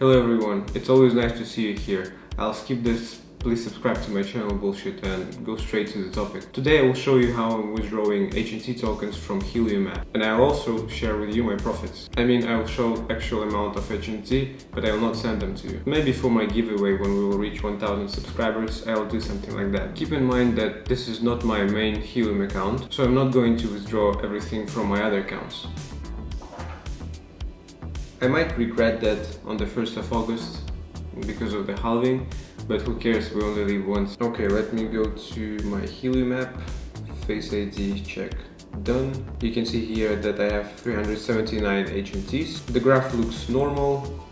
Hello everyone, it's always nice to see you here. I'll skip this, please subscribe to my channel bullshit and go straight to the topic. Today I will show you how I'm withdrawing HNT tokens from Helium app, and I'll also share with you my profits. I mean, I will show actual amount of HNT, but I will not send them to you. Maybe for my giveaway when we will reach 1000 subscribers, I'll do something like that. Keep in mind that this is not my main Helium account, so I'm not going to withdraw everything from my other accounts. I might regret that on the 1st of August because of the halving, but who cares, we only live once. Okay, let me go to my Helium app, Face ID check done. You can see here that I have 379 HNTs. The graph looks normal.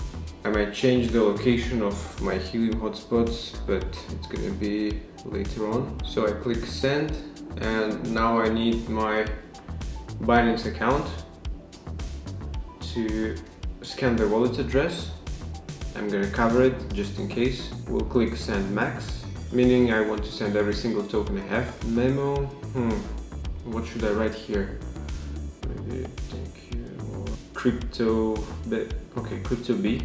I might change the location of my Helium hotspots, but it's gonna be later on. So I click send, and now I need my Binance account to scan the wallet address. I'm gonna cover it just in case. We'll click send max, meaning I want to send every single token I have. Memo, what should I write here? Maybe thank you or crypto B. Okay, crypto B.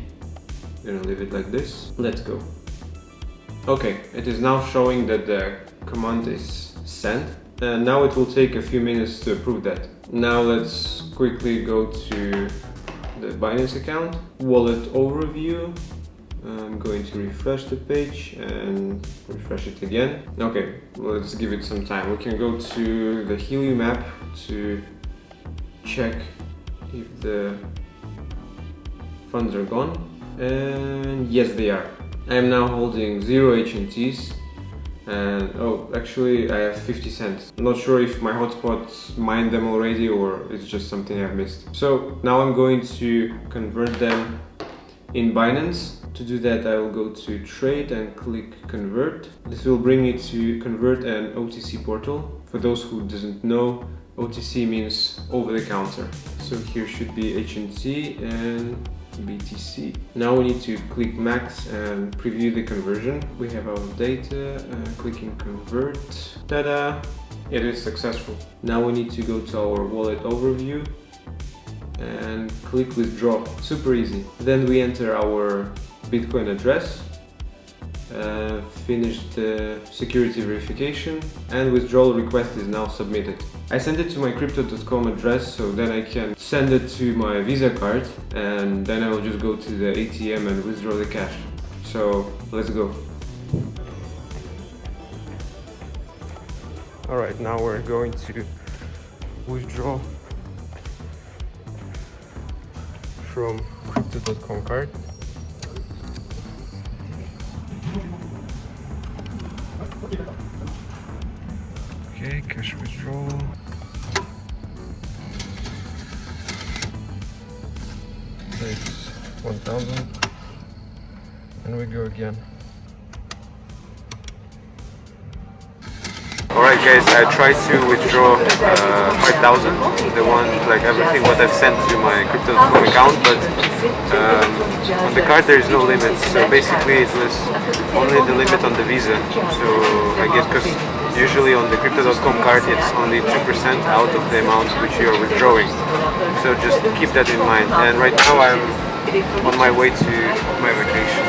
Gonna leave it like this. Let's go. Okay, it is now showing that the command is sent, and now it will take a few minutes to approve that. Now let's quickly go to the Binance account, wallet overview. I'm going to refresh the page and refresh it again. Okay, let's give it some time. We can go to the Helium app to check if the funds are gone, and yes, they are. I am now holding 0 HNTs, and oh, actually I have 50 cents. I'm not sure if my hotspots mined them already or it's just something I've missed. So now I'm going to convert them in Binance. To do that, I will go to trade and click convert. This will bring me to convert an OTC portal. For those who doesn't know, OTC means over the counter. So here should be HNT and BTC. Now we need to click max and preview the conversion. We have our data, clicking convert. Ta-da! It is successful. Now we need to go to our wallet overview and click withdraw. Super easy. Then we enter our Bitcoin address, finish the security verification, and withdrawal request is now submitted. I sent it to my crypto.com address, so then I can send it to my Visa card, and then I will just go to the ATM and withdraw the cash. So let's go. Alright, now we're going to withdraw from crypto.com card. Okay, cash withdrawal. Takes 1000, and we go again. Alright guys, I tried to withdraw 5000, the one, like everything what I've sent to my crypto.com account, but on the card there is no limit, so basically it was only the limit on the Visa. So I guess because usually on the crypto.com card it's only 2% out of the amount which you are withdrawing, so just keep that in mind. And right now I'm on my way to my vacation.